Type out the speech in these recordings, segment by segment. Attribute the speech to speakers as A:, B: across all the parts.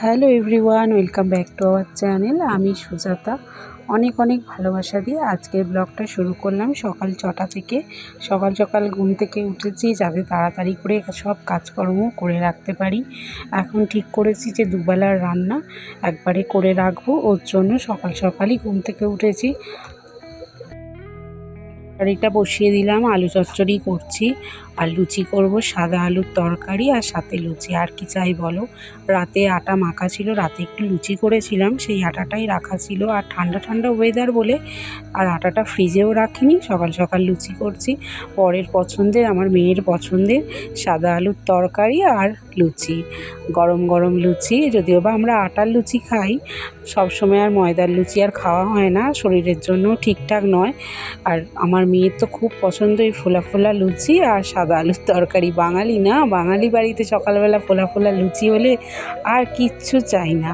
A: Hello everyone, welcome back to our channel. আমি সুজাতা অনেক অনেক ভালোবাসা দিয়ে আজকের ব্লগটা শুরু করলাম সকাল 6টা থেকে। সকাল সকাল ঘুম থেকে উঠেছি যাতে তাড়াতাড়ি করে সব কাজকর্ম করে রাখতে পারি। এখন ঠিক করেছি যে দুবেলার রান্না একবারে করে রাখবো, ওর জন্য সকাল সকালই ঘুম থেকে উঠেছি। তরকারিটা বসিয়ে দিলাম, আলু চচ্চড়ি করছি আর লুচি করব, সাদা আলুর তরকারি আর সাথে লুচি। আর কি চাই বলো, রাতে আটা মাখা ছিল, রাতে একটু লুচি করেছিলাম, সেই আটাটাই রাখা ছিল। আর ঠান্ডা ঠান্ডা ওয়েদার বলে আর আটাটা ফ্রিজেও রাখিনি, সকাল সকাল লুচি করছি। পরের পছন্দের, আমার মেয়ের পছন্দের সাদা আলুর তরকারি আর লুচি, গরম গরম লুচি। যদিও বা আমরা আটার লুচি খাই, সবসময় আর ময়দার লুচি আর খাওয়া হয় না, শরীরের জন্য ঠিকঠাক নয়। আর আমার মেয়ের তো খুব পছন্দ এই ফোলা ফোলা লুচি আর সাদা আলুর তরকারি। বাঙালি না, বাঙালি বাড়িতে সকালবেলা ফোলা ফোলা লুচি হলে আর কিচ্ছু চাই না।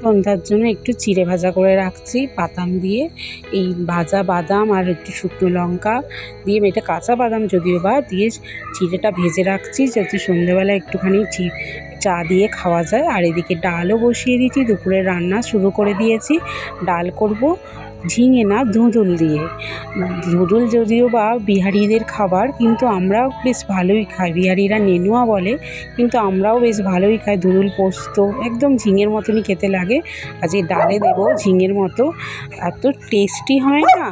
A: সন্ধ্যার জন্য একটু চিড়ে ভাজা করে রাখছি বাদাম দিয়ে, এই ভাজা বাদাম আর একটু শুকনো লঙ্কা দিয়ে, এটা কাঁচা বাদাম যদিও বা দিয়ে চিড়েটা ভেজে রাখছি যাতে সন্ধ্যেবেলা একটুখানি চা দিয়ে খাওয়া যায়। আর এদিকে ডালও বসিয়ে দিয়েছি, দুপুরের রান্না শুরু করে দিয়েছি। ডাল করব ঝিঙে না, ধুঁদুল দিয়ে। ধুঁদুল যদিও বা বিহারিদের খাবার, কিন্তু আমরাও বেশ ভালোই খাই। বিহারিরা নেনুয়া বলে, কিন্তু আমরাও বেশ ভালোই খাই। ধুঁদুল পোস্ত একদম ঝিঙের মতনই খেতে লাগে। আজকে ডালে দেবো ঝিঙের মতো, এত টেস্টি হয় না।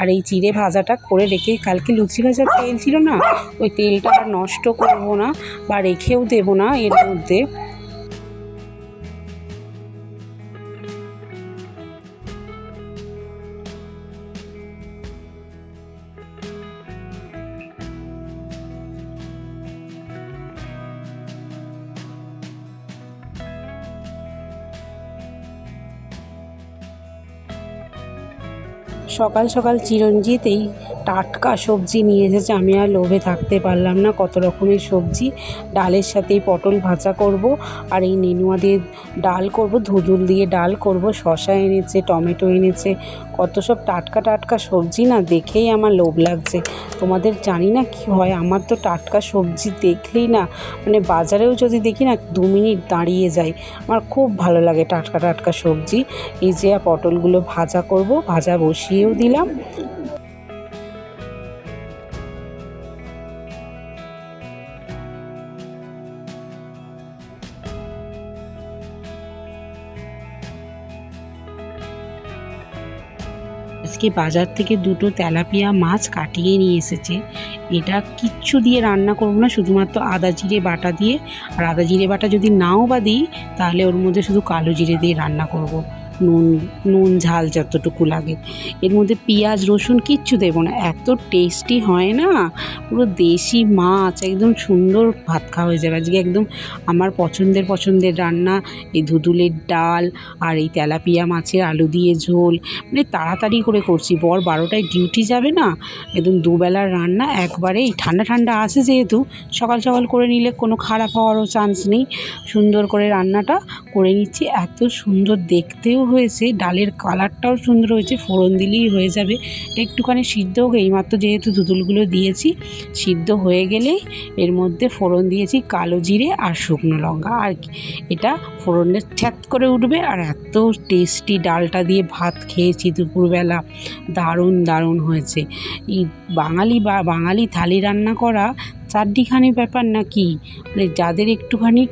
A: আর এই চিড়ে ভাজাটা করে রেখে, কালকে লুচি ভাজার তেল ছিল না, ওই তেলটা আর নষ্ট করব না বা রেখেও দেবো না এর মধ্যে। সকাল সকাল চিরঞ্জিত এই টাটকা সবজি নিয়ে এসেছে, আমি আর লোভে থাকতে পারলাম না। কত রকমের সবজি, ডালের সাথে এই পটল ভাজা করব, আর এই নেনুয়া দিয়ে ডাল করব, ধুঁদুল দিয়ে ডাল করব, শসা এনেছে, টমেটো এনেছে, কত সব টাটকা টাটকা সবজি না, দেখেই আমার লোভ লাগছে। তোমাদের জানি না কি হয়, আমার তো টাটকা সবজি দেখলেই না, মানে বাজারেও যদি দেখি না 2 মিনিট দাঁড়িয়ে যাই। আমার খুব ভালো লাগে টাটকা টাটকা সবজি। এই যে পটলগুলো ভাজা করব, ভাজা বসিয়েও দিলাম। আজকে বাজার থেকে 2টো তেলাপিয়া মাছ কাটিয়ে নিয়ে এসেছে। এটা কিচ্ছু দিয়ে রান্না করব না, শুধুমাত্র আদা জিরে বাটা দিয়ে। আর আদা জিরে বাটা যদি নাও বা দিই, তাহলে ওর মধ্যে শুধু কালো জিরে দিয়ে রান্না করব। নুন ঝাল যতটুকু লাগে, এর মধ্যে পেঁয়াজ রসুন কিচ্ছু দেবো না। এত টেস্টি হয় না, পুরো দেশি মাছ, একদম সুন্দর ভাত খাওয়া হয়ে যাবে আজকে। একদম আমার পছন্দের রান্না, এই ধুঁদুলের ডাল আর এই তেলাপিয়া মাছের আলু দিয়ে ঝোল। মানে তাড়াতাড়ি করে করছি, বর 12টায় ডিউটি যাবে না, একদম দুবেলার রান্না একবারে। এই ঠান্ডা ঠান্ডা আছে যেহেতু, সকাল সকাল করে নিলে কোনো খারাপ হওয়ারও চান্স নেই। সুন্দর করে রান্নাটা করে নিচ্ছি, এত সুন্দর দেখতেও হয়েছে, ডালের কালারটাও সুন্দর হয়েছে। ফোড়ন দিলেই হয়ে যাবে, একটুখানি সিদ্ধ হোক, এইমাত্র যেহেতু ধুঁদুলগুলো দিয়েছি, সিদ্ধ হয়ে গেলেই এর মধ্যে ফোড়ন দিয়েছি কালো জিরে আর শুকনো লঙ্কা। আর এটা ফোড়নের ছ্যাঁত করে উঠবে। আর এত টেস্টি ডালটা দিয়ে ভাত খেয়েছি দুপুরবেলা, দারুণ দারুণ হয়েছে। এই বাঙালি থালি রান্না করা চারটিখানি ব্যাপার না কি, মানে যাদের একটুখানি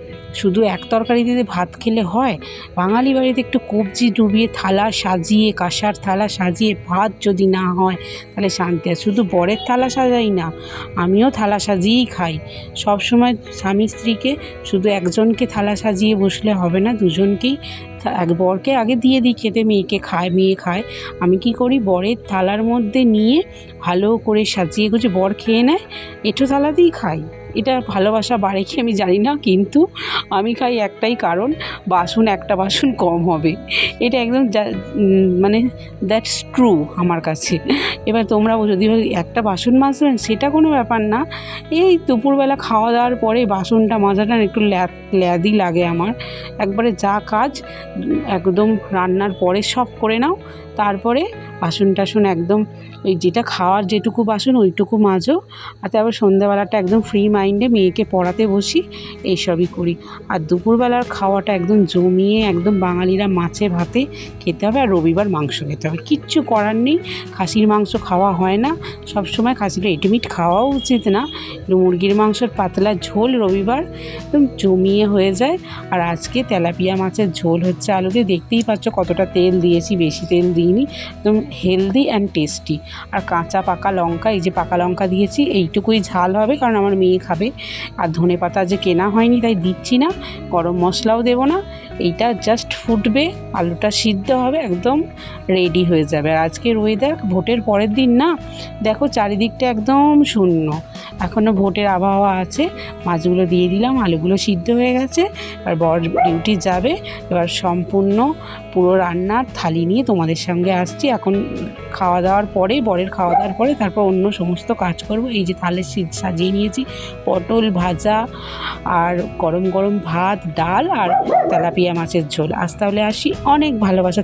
A: শুধু এক তরকারি দিয়ে ভাত খেলে হয়, বাঙালি বাড়িতে একটু কবজি ডুবিয়ে থালা সাজিয়ে, কাঁসার থালা সাজিয়ে ভাত যদি না হয় তাহলে শান্তি। আর শুধু বরের থালা সাজাই না, আমিও থালা সাজিয়েই খাই সব সময়। স্বামী স্ত্রীকে শুধু একজনকে থালা সাজিয়ে বসলে হবে না, দুজনকেই। বরকে আগে দিয়ে দিই খেতে, মেয়ে খায়। আমি কি করি, বরের থালার মধ্যে নিয়ে ভালো করে সাজিয়ে গুছিয়ে বর খেয়ে নেয়, এঁঠো থালাতেই খাই। এটা ভালোবাসা বাড়ে কি আমি জানি না, কিন্তু আমি খাই একটাই কারণ, একটা বাসন কম হবে। এটা একদম মানে দ্যাটস ট্রু আমার কাছে। এবার তোমরাও যদি একটা বাসন মাজবেন সেটা কোনো ব্যাপার না, এই দুপুরবেলা খাওয়া দাওয়ার পরে বাসনটা মাজাটা একটু ল্যাদি লাগে আমার। একবারে যা কাজ একদম রান্নার পরে সব করে নাও, তারপরে বাসন টাসন একদম ওই যেটা খাওয়ার যেটুকু বাসন ওইটুকু মাজো। আর তারপর সন্ধ্যাবেলাটা একদম ফ্রি মাইন্ডে মেয়েকে পড়াতে বসি, এইসবই করি। আর দুপুরবেলার খাওয়াটা একদম জমিয়ে একদম বাঙালিরা মাছে ভাতে খেতে হবে, আর রবিবার মাংস খেতে হবে, কিচ্ছু করার নেই। খাসির মাংস খাওয়া হয় না সবসময়, খাসির এটিমিট খাওয়াও উচিত না, মুরগির মাংসের পাতলা ঝোল রবিবার একদম জমিয়ে হয়ে যায়। আর আজকে তেলাপিয়া মাছের ঝোল হচ্ছে আলু দিয়ে, দেখতেই পাচ্ছ কতটা তেল দিয়েছি, বেশি তেল দিইনি, একদম হেলদি অ্যান্ড টেস্টি। আর কাঁচা পাকা লঙ্কা, এই যে পাকা লঙ্কা দিয়েছি, এইটুকুই ঝাল হবে কারণ আমার মেয়ে খাবে। আর ধনেপাতা যে কেনা হয়নি তাই দিচ্ছি না, গরম মশলাও দেবো না, এইটা জাস্ট ফুটবে, আলুটা সিদ্ধ হবে, একদম রেডি হয়ে যাবে। আর আজকের ওয়েদার ভোটের পরের দিন না, দেখো চারিদিকটা একদম শূন্য, এখনও ভোটের আবহাওয়া আছে। মাছগুলো দিয়ে দিলাম, আলুগুলো সিদ্ধ হয়ে গেছে, আর বর ডিউটি যাবে। এবার সম্পূর্ণ পুরো রান্নার থালি নিয়ে তোমাদের সঙ্গে আসছি এখন। খাওয়া দাওয়ার পরে, বরের খাওয়া দাওয়ার পরে তারপর অন্য সমস্ত কাজ করব। এই যে থালে সাজিয়ে নিয়েছি পটল ভাজা আর গরম গরম ভাত, ডাল আর তেলাপিয়া মাছের ঝোল। আজ তাহলে আসি, অনেক ভালোবাসা।